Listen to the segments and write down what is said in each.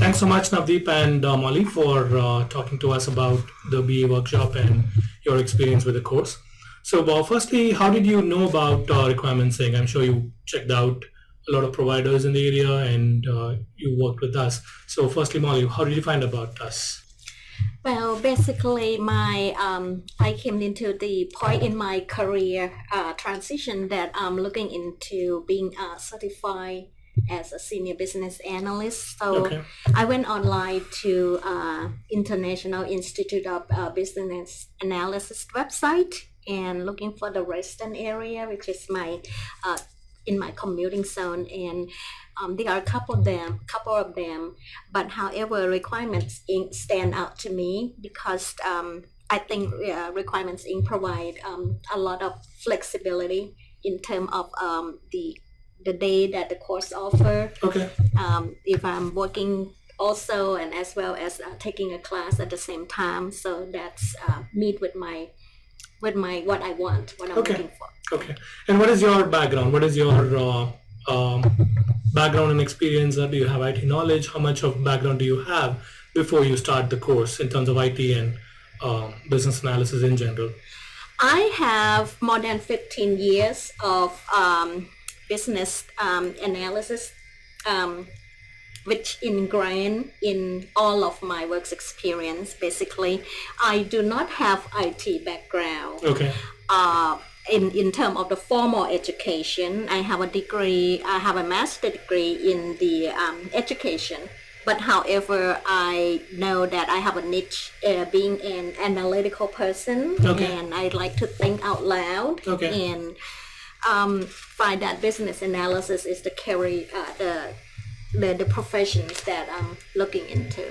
Thanks so much, Navdeep and Molly, for talking to us about the BA workshop and your experience with the course. So, firstly, how did you know about requirement sync? I'm sure you checked out a lot of providers in the area and you worked with us. So, firstly, Molly, how did you find about us? Well, basically, I came into the point in my career transition that I'm looking into being certified as a senior business analyst. So I went online to International Institute of Business Analysts website and looking for the Western area, which is my in my commuting zone, and there are a couple of them, but however, Requirements Inc. stand out to me because I think Requirements Inc. provide a lot of flexibility in terms of the day that the course offer. If I'm working also and as well as taking a class at the same time, so that's meet with my what I want, what I'm looking for. And what is your background? What is your background and experience? Do you have IT knowledge? How much of background do you have before you start the course in terms of IT and business analysis in general? I have more than 15 years of business analysis, which ingrained in all of my work experience. Basically, I do not have IT background. In terms of the formal education, I have a degree. I have a master's degree in the education. But however, I know that I have a niche being an analytical person, and I like to think out loud and find that business analysis is the the professions that I'm looking into.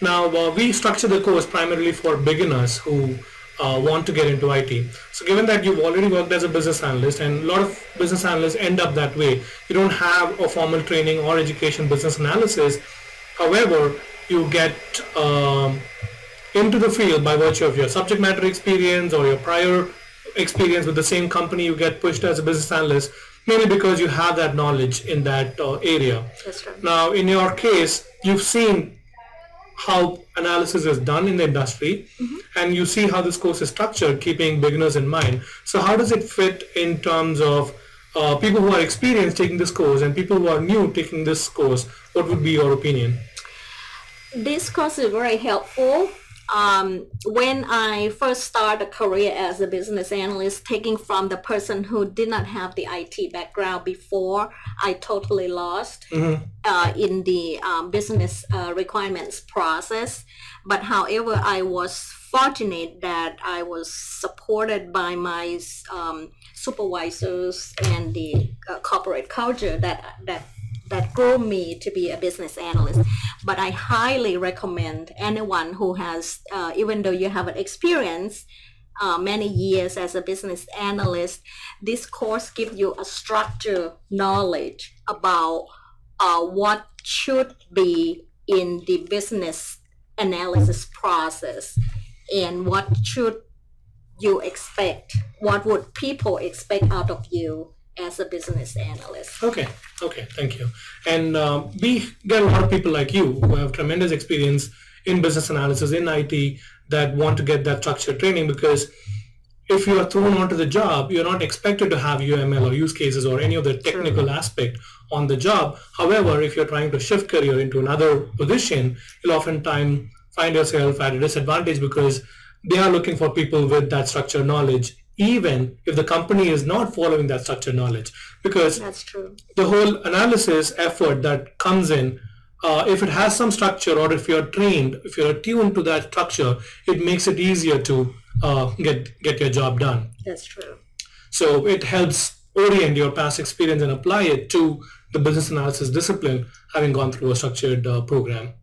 Now we structure the course primarily for beginners who want to get into IT. So given that you've already worked as a business analyst, and a lot of business analysts end up that way, you don't have a formal training or education business analysis. However, you get into the field by virtue of your subject matter experience or your prior experience with the same company. You get pushed as a business analyst mainly because you have that knowledge in that area. That's right. Now, in your case, you've seen how analysis is done in the industry, and you see how this course is structured, keeping beginners in mind. So how does it fit in terms of people who are experienced taking this course and people who are new taking this course? What would be your opinion? This course is very helpful. When I first started a career as a business analyst, taking from the person who did not have the IT background before, I totally lost in the business requirements process. But however, I was fortunate that I was supported by my supervisors and the corporate culture that grew me to be a business analyst. But I highly recommend anyone who has, even though you have an experience many years as a business analyst, this course gives you a structured knowledge about what should be in the business analysis process and what should you expect, what would people expect out of you as a business analyst. Thank you. And we get a lot of people like you who have tremendous experience in business analysis, in IT, that want to get that structured training, because if you are thrown onto the job, you're not expected to have UML or use cases or any of the technical aspect on the job. However, if you're trying to shift career into another position, you'll oftentimes find yourself at a disadvantage because they are looking for people with that structured knowledge, even if the company is not following that structured knowledge. Because that's true. The whole analysis effort that comes in, if it has some structure, or if you're trained, if you're attuned to that structure, it makes it easier to get your job done. That's true. So it helps orient your past experience and apply it to the business analysis discipline, having gone through a structured program.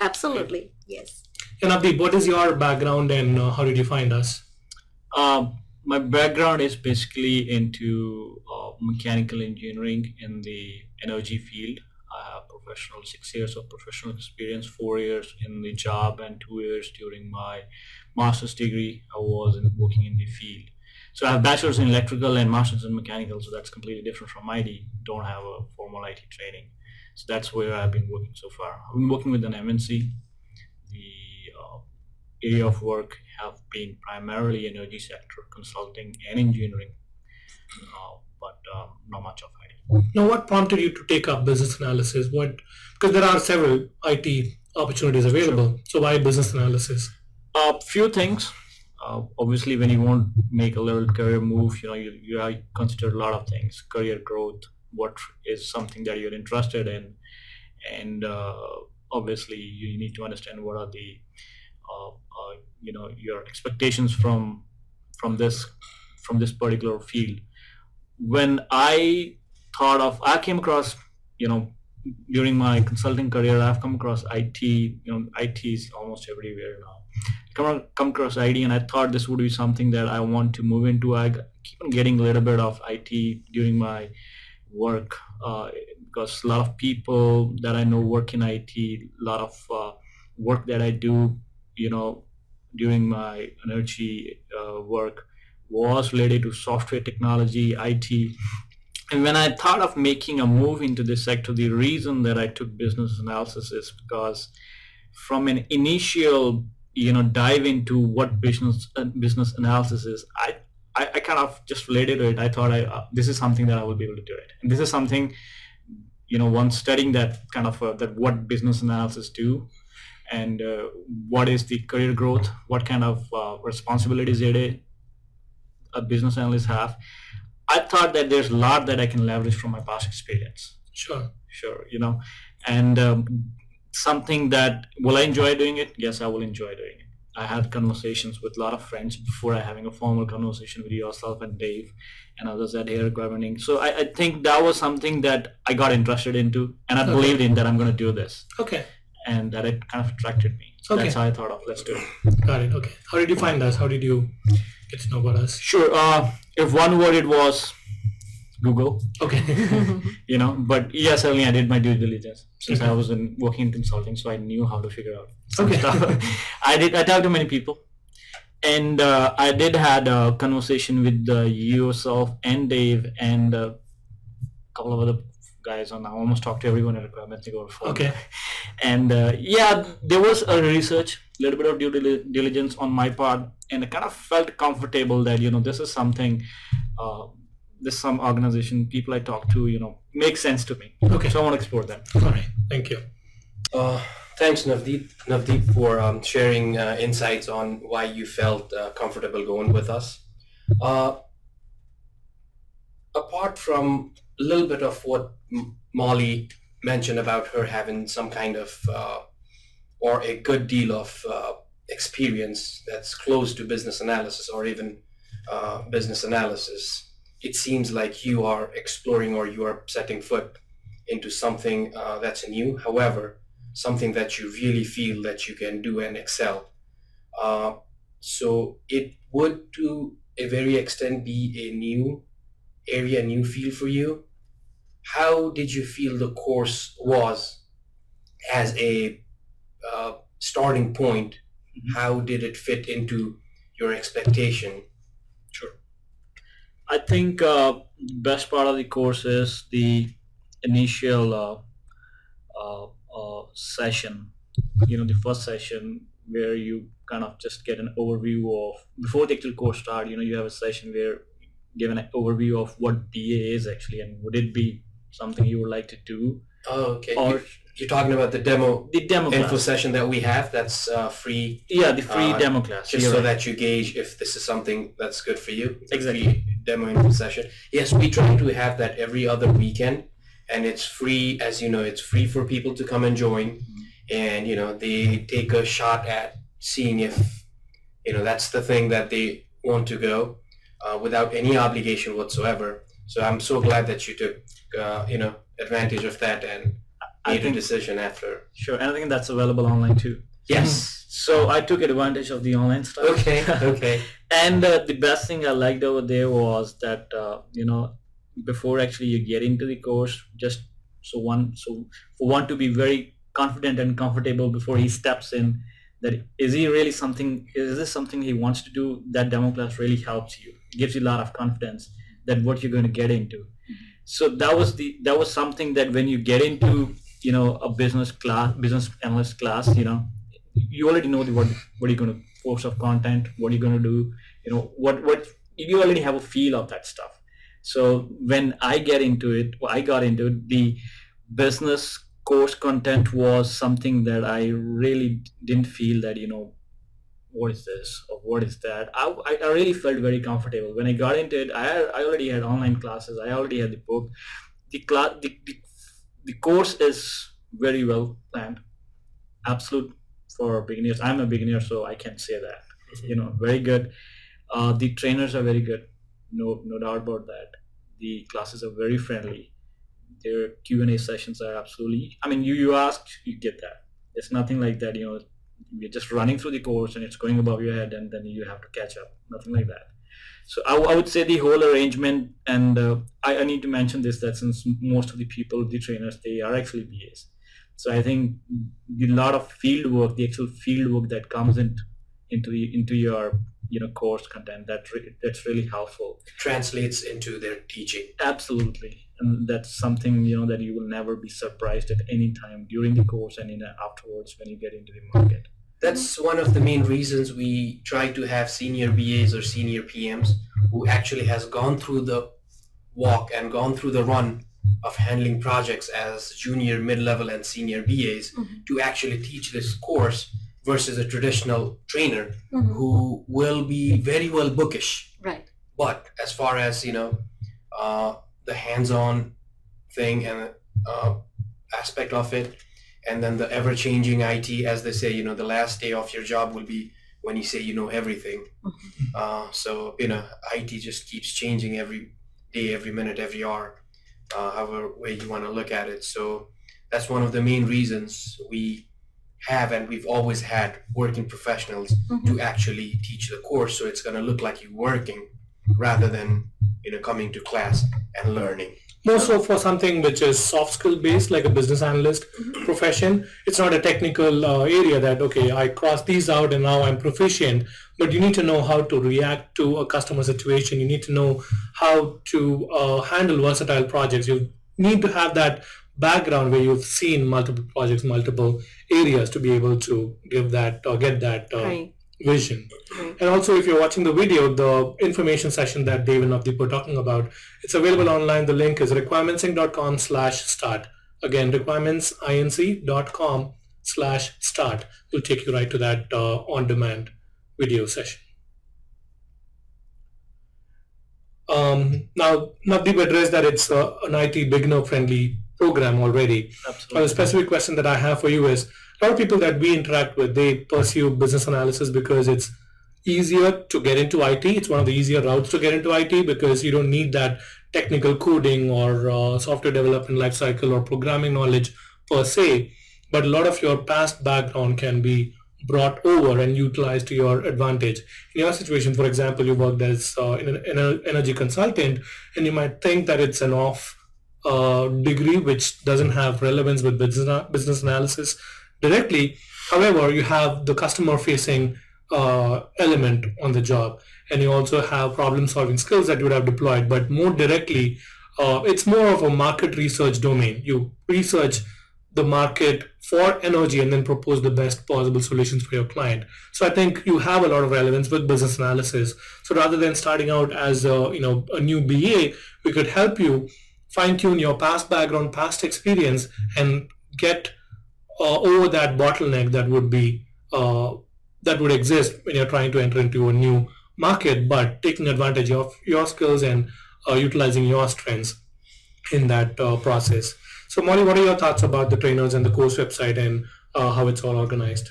Absolutely, yes. And Navdeep, what is your background and how did you find us? My background is basically into mechanical engineering in the energy field. I have 6 years of professional experience, 4 years in the job and 2 years during my master's degree. I was working in the field. So I have bachelor's in electrical and master's in mechanical, so that's completely different from IT. Don't have a formal IT training. So that's where I've been working so far. I've been working with an MNC. The area of work have been primarily energy sector, consulting and engineering, but not much of IT. Now, what prompted you to take up business analysis? Because there are several IT opportunities available. So why business analysis? Few things. Obviously, when you want to make a little career move, you consider a lot of things: career growth, what is something that you're interested in, and obviously you need to understand what are the your expectations from this particular field. When I came across, during my consulting career, I've come across IT. IT is almost everywhere now. Come across IT, and I thought this would be something that I want to move into. I keep on getting a little bit of IT during my work, because a lot of people that I know work in IT. A lot of work that I do, during my energy work was related to software technology, IT. And when I thought of making a move into this sector, the reason that I took business analysis is because from an initial, dive into what business analysis is, I kind of just related to it. I thought this is something that I will be able to do it. And this is something, once studying that kind of that what business analysis do, and what is the career growth, what kind of responsibilities a business analyst have, I thought that there's a lot that I can leverage from my past experience. Sure. And something that, will I enjoy doing it? Yes, I will enjoy doing it. I had conversations with a lot of friends before having a formal conversation with yourself and Dave and others at Air Governing. So I think that was something that I got interested into, and I believed in that I'm going to do this. Okay. And that it kind of attracted me. So that's how I thought of, let's do it. Got it. Okay. How did you find us? How did you get to know about us? Sure. If one word, it was Google. Okay. But yes, certainly I did my due diligence since I was working in consulting, so I knew how to figure out some stuff. I talked to many people, and I did had a conversation with yourself and Dave and a couple of other guys, and I almost talked to everyone at requirements to go for. Okay. And there was a research, a little bit of due diligence on my part, and I kind of felt comfortable that this is something, this some organization, people I talk to, makes sense to me. Okay. So I want to explore that. All right. Thank you. Thanks, Navdeep, for sharing insights on why you felt comfortable going with us. Apart from a little bit of what Molly mentioned about her having some kind of or a good deal of experience that's close to business analysis or even business analysis, it seems like you are exploring or you are setting foot into something that's new. However, something that you really feel that you can do and excel. So it would, to a very extent, be a new area, a new field for you. How did you feel the course was as a starting point? How did it fit into your expectation? Sure. I think the best part of the course is the initial session, the first session where you kind of just get an overview of, before the actual course start, you have a session where given an overview of what DA is actually, and would it be something you would like to do. Oh, okay. Or you're talking about the demo info class session that we have that's free. Yeah, the free demo class. Just so that you gauge if this is something that's good for you. Exactly. Free demo info session. Yes, we try to have that every other weekend, and it's free. As you know, it's free for people to come and join, and they take a shot at seeing if that's the thing that they want to go, without any obligation whatsoever. So I'm so glad that you took advantage of that and made a decision after. Sure, and I think that's available online too. Yes. So I took advantage of the online stuff. Okay. And the best thing I liked over there was that before actually you get into the course, just for one to be very confident and comfortable before he steps in, that is this something he wants to do, that demo class really helps you. It gives you a lot of confidence that what you're going to get into. So that was something that when you get into a business analyst class, you already know what you're going to post of content, what you're going to do, what you already have a feel of that stuff. So when I got into it, the business course content was something that I really didn't feel that, what is this or what is that. I really felt very comfortable when I got into it. I already had online classes. I already had the book. The course is very well planned, absolute for beginners. I'm a beginner, so I can say that. Very good. The trainers are very good, no doubt about that. The classes are very friendly. Their Q&A sessions are absolutely, you ask, you get that. It's nothing like that, you're just running through the course and it's going above your head and then you have to catch up. Nothing like that. So I would say the whole arrangement, and I need to mention this, that since most of the people, the trainers, they are actually BAs. So I think a lot of field work, the actual field work that comes into your course content, that's really helpful. It translates into their teaching. Absolutely. And that's something that you will never be surprised at any time during the course and afterwards when you get into the market. That's one of the main reasons we try to have senior BAs or senior PMs who actually has gone through the walk and gone through the run of handling projects as junior, mid-level, and senior BAs to actually teach this course versus a traditional trainer who will be very well bookish. Right. But as far as, the hands-on thing and aspect of it, and then the ever-changing IT, as they say, the last day of your job will be when you say you know everything. So, IT just keeps changing every day, every minute, every hour, however way you want to look at it. So that's one of the main reasons we have, and we've always had, working professionals to actually teach the course. So it's going to look like you're working rather than, coming to class and learning. More so for something which is soft skill based, like a business analyst profession. It's not a technical area that, okay, I crossed these out and now I'm proficient, but you need to know how to react to a customer situation. You need to know how to handle versatile projects. You need to have that background where you've seen multiple projects, multiple areas to be able to give that or get that vision. And also, if you're watching the video, the information session that Dave and Navdeep were talking about, it's available online. The link is requirementsinc.com/start. Again, requirementsinc.com/start will take you right to that on-demand video session. Now, Navdeep addressed that it's an IT beginner-friendly program already. Absolutely. A specific question that I have for you is, a lot of people that we interact with, they pursue business analysis because it's easier to get into IT. It's one of the easier routes to get into IT because you don't need that technical coding or software development lifecycle or programming knowledge per se. But a lot of your past background can be brought over and utilized to your advantage. In your situation, for example, you worked as an energy consultant, and you might think that it's an off degree which doesn't have relevance with business analysis directly. However, you have the customer facing element on the job, and you also have problem solving skills that you would have deployed, but more directly it's more of a market research domain. You research the market for energy and then propose the best possible solutions for your client. So I think you have a lot of relevance with business analysis. So rather than starting out as a new BA, we could help you fine tune your past background, past experience, and get over that bottleneck that would exist when you're trying to enter into a new market, but taking advantage of your skills and utilizing your strengths in that process. So Molly, what are your thoughts about the trainers and the course website and how it's all organized?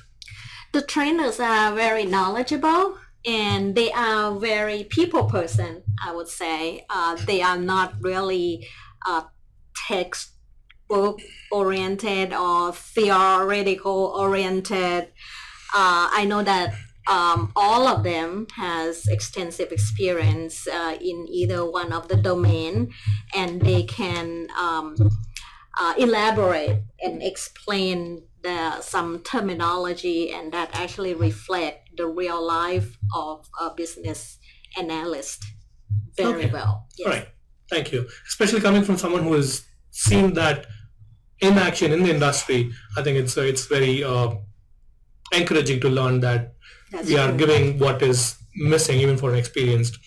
The trainers are very knowledgeable and they are very people person, I would say. They are not really textbook oriented or theoretical oriented. I know that all of them has extensive experience in either one of the domain, and they can elaborate and explain some terminology, and that actually reflect the real life of a business analyst very well. Yes. All right. Thank you. Especially coming from someone who has seen that in action in the industry, I think it's very encouraging to learn that we are giving what is missing even for an experienced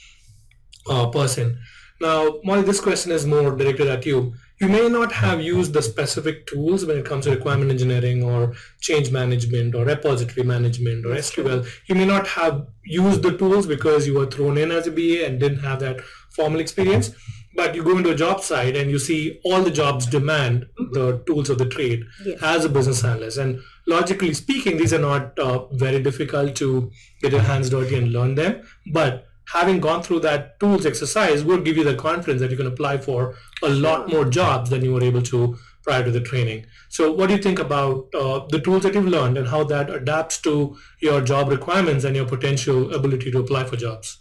person. Now, Molly, this question is more directed at you. You may not have used the specific tools when it comes to requirement engineering or change management or repository management or SQL. You may not have used the tools because you were thrown in as a BA and didn't have that formal experience. But you go into a job site and you see all the jobs demand the tools of the trade as a business analyst. And logically speaking, these are not very difficult to get your hands dirty and learn them. But having gone through that tools exercise will give you the confidence that you can apply for a lot more jobs than you were able to prior to the training. So what do you think about the tools that you've learned and how that adapts to your job requirements and your potential ability to apply for jobs?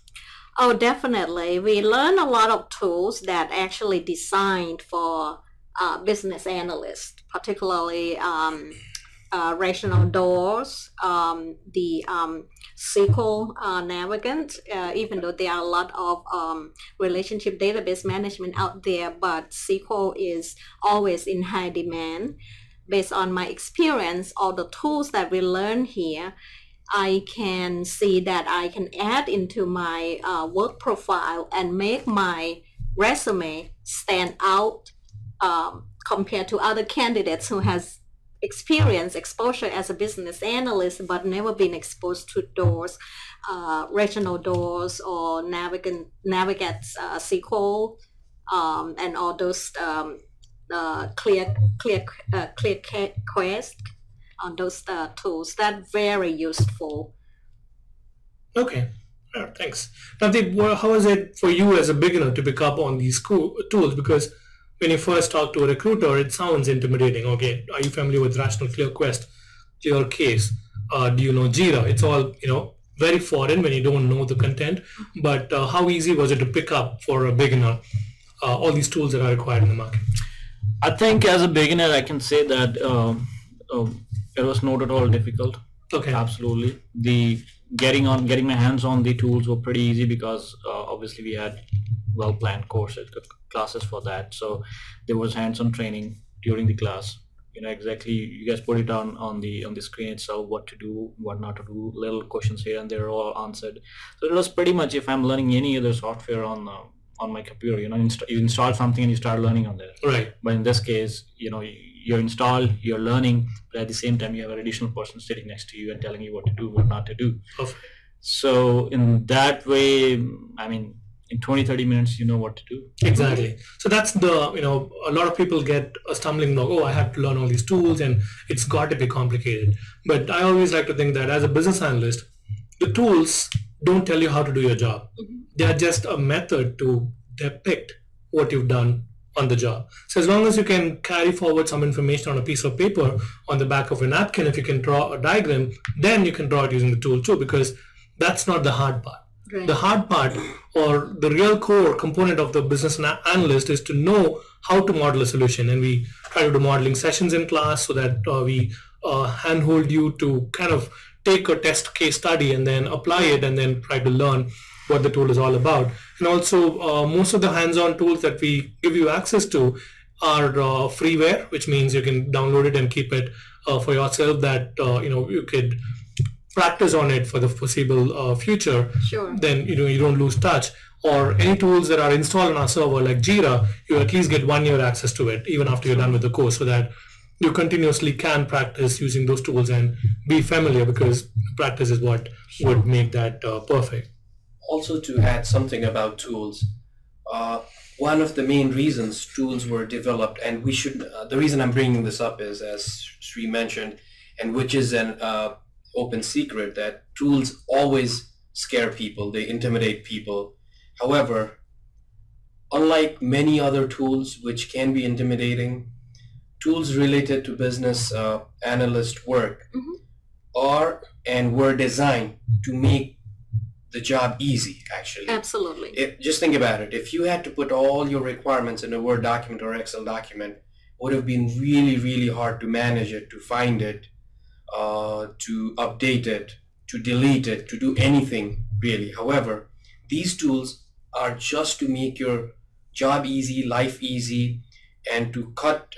Oh, definitely. We learn a lot of tools that actually designed for business analysts, particularly rational doors, the SQL Navigant, even though there are a lot of relationship database management out there, but SQL is always in high demand. Based on my experience, all the tools that we learn here, I can see that I can add into my work profile and make my resume stand out compared to other candidates who has experience, exposure as a business analyst, but never been exposed to doors, regional doors or Navigant SQL, and all those clear quest on those tools. That's very useful. Okay, thanks. Navdeep, how is it for you as a beginner to pick up on these tools? Because when you first talk to a recruiter, it sounds intimidating. Okay, are you familiar with Rational Clear Quest, Clear Case? Do you know Jira? It's all very foreign when you don't know the content. But how easy was it to pick up for a beginner all these tools that are required in the market? I think as a beginner, I can say that it was not at all difficult. Okay. Absolutely. The getting my hands on the tools were pretty easy because obviously we had well-planned classes for that. So there was hands-on training during the class. Exactly. You guys put it on the screen itself, what to do, what not to do. Little questions here and they're all answered. So it was pretty much if I'm learning any other software on my computer, you install something and you start learning on there. Right. But in this case, you're installed, you're learning, but at the same time you have an additional person sitting next to you and telling you what to do, what not to do. Perfect. So in that way, I mean, in 20-30 minutes you know what to do. Exactly. So that's the a lot of people get a stumbling block. Oh, I have to learn all these tools and it's got to be complicated. But I always like to think that as a business analyst, the tools don't tell you how to do your job. They are just a method to depict what you've done on the job. So as long as you can carry forward some information on a piece of paper on the back of a napkin, if you can draw a diagram, then you can draw it using the tool too, because that's not the hard part. Right. The hard part, or the real core component of the business analyst, is to know how to model a solution. And we try to do modeling sessions in class so that we handhold you to kind of take a test case study and then apply it and then try to learn what the tool is all about. And also most of the hands-on tools that we give you access to are freeware, which means you can download it and keep it for yourself, that you could practice on it for the foreseeable future. Sure. Then you don't lose touch. Or any tools that are installed on our server like Jira, you at least get 1 year access to it even after you're done with the course, so that you continuously can practice using those tools and be familiar, because practice is what would make that perfect. Also, to add something about tools, one of the main reasons tools were developed, and the reason I'm bringing this up is, as Sri mentioned, and which is an open secret, that tools always scare people, they intimidate people. However, unlike many other tools which can be intimidating, tools related to business analyst work are and were designed to make the job easy, actually. Absolutely. Just think about it. If you had to put all your requirements in a Word document or Excel document, it would have been really, really hard to manage it, to find it, to update it, to delete it, to do anything really. However, these tools are just to make your job easy, life easy, and to cut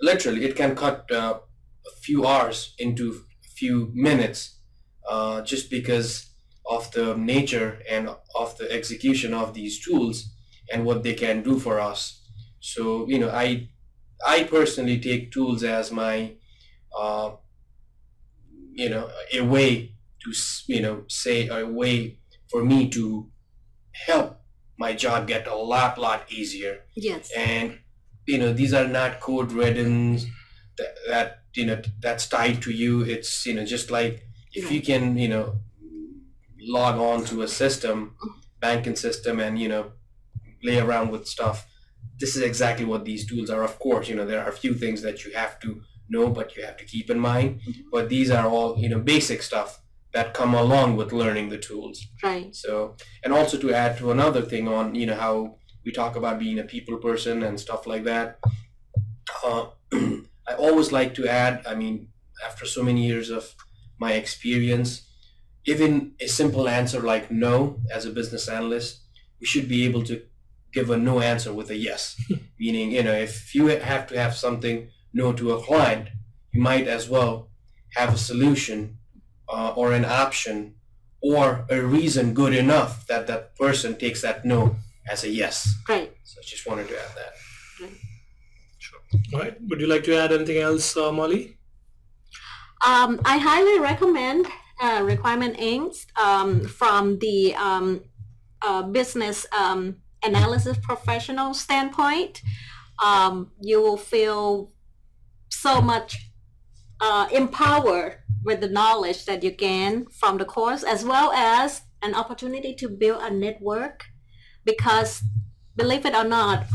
literally, it can cut a few hours into a few minutes, just because of the nature and of the execution of these tools and what they can do for us. So, I personally take tools as my, a way to, say a way for me to help my job get a lot easier. Yes. And, these are not code ridden that's tied to you. It's, just like if you can, log on to a system, banking system, and, play around with stuff. This is exactly what these tools are. Of course, there are a few things that you have to know, but you have to keep in mind. But these are all, basic stuff that come along with learning the tools. Right. So, and also to add to another thing on, how we talk about being a people person and stuff like that. I always like to add, after so many years of my experience, even a simple answer like no as a business analyst, we should be able to give a no answer with a yes. Meaning, if you have to have something no to a client, you might as well have a solution or an option or a reason good enough that that person takes that no as a yes. Right. So I just wanted to add that. Right. Sure. All right. Would you like to add anything else, Molly? I highly recommend Requirement Inc. From the business analysis professional standpoint. You will feel so much empowered with the knowledge that you gain from the course, as well as an opportunity to build a network, because believe it or not,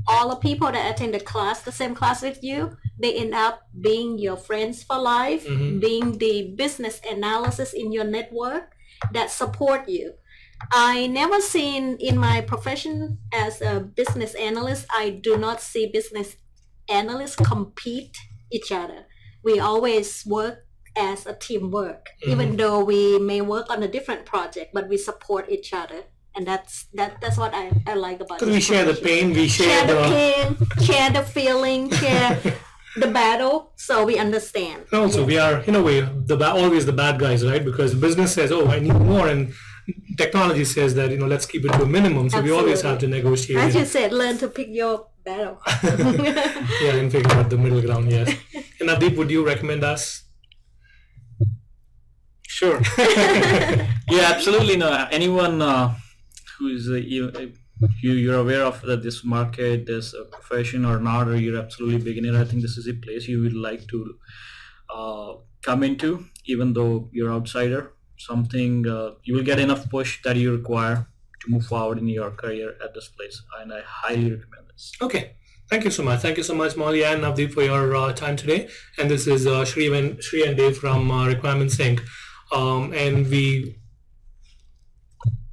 all the people that attend the same class with you, they end up being your friends for life, being the business analysis in your network that support you. I never seen in my profession as a business analyst, I do not see business analysts compete each other. We always work as a teamwork, even though we may work on a different project, but we support each other. And that's what I like about it. Because we share the pain, we share the pain, share the feeling, share the battle, so we understand. And also, we are, in a way, always the bad guys, right? Because business says, oh, I need more, and technology says that, let's keep it to a minimum. So we always have to negotiate. As you said, learn to pick your battle. Yeah, and figure out the middle ground, yes. And Navdeep, would you recommend us? Sure. Yeah, absolutely. No, anyone who is you're aware of that this market is a profession or not, or you're absolutely beginner, I think this is a place you would like to come into, even though you're outsider. Something you will get enough push that you require to move forward in your career at this place, and I highly recommend this. Okay. Thank you so much. Thank you so much, Molly and Navdeep, for your time today. And this is Shri and Dave from Requirements Inc. And we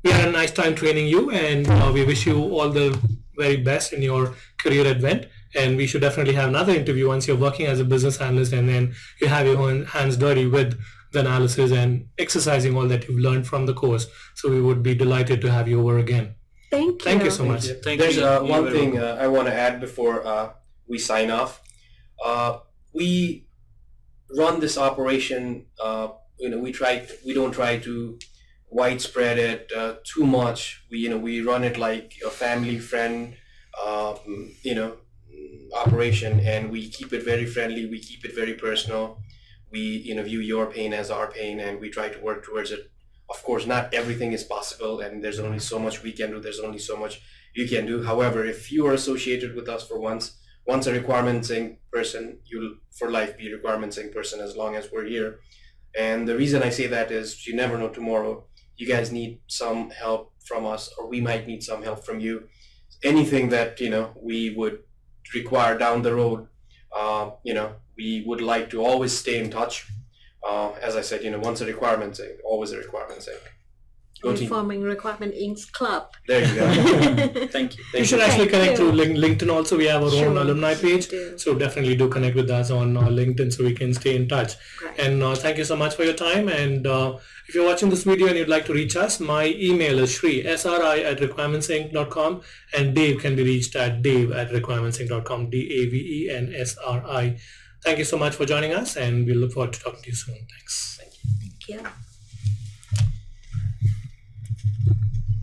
had a nice time training you, and we wish you all the very best in your career advent. And we should definitely have another interview once you're working as a business analyst, and then you have your own hands dirty with the analysis and exercising all that you've learned from the course. So we would be delighted to have you over again. Thank you. Thank you so much. There's one thing I want to add before we sign off. We run this operation. We don't try to widespread it too much. We run it like a family friend, operation, and we keep it very friendly. We keep it very personal. We view your pain as our pain, and we try to work towards it. Of course, not everything is possible, and there's only so much we can do. There's only so much you can do. However, if you are associated with us for once a Requirements Inc. person, you'll for life be a Requirements Inc. person as long as we're here. And the reason I say that is you never know tomorrow. You guys need some help from us, or we might need some help from you. Anything that we would require down the road, we would like to always stay in touch. As I said, once a Requirements Inc., always a Requirements Inc. Forming Requirement Inc. Club. There you go. Thank you. You should actually connect you. through LinkedIn also. We have our own alumni page. Do. So definitely do connect with us on LinkedIn so we can stay in touch. Right. And thank you so much for your time. And if you're watching this video and you'd like to reach us, my email is sri@requirementsinc.com, and Dave can be reached at dave@requirementsinc.com, DAVENSRI. Thank you so much for joining us, and we look forward to talking to you soon. Thanks. Thank you.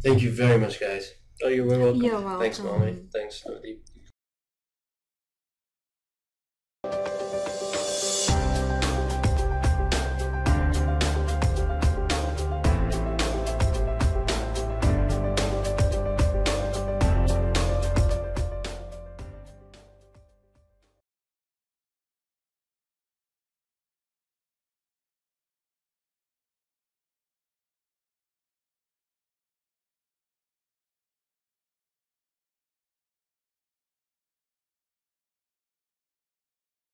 Thank you very much, guys. Oh, you're very welcome. You're welcome. Thanks, Mommy. Thanks, Navdeep.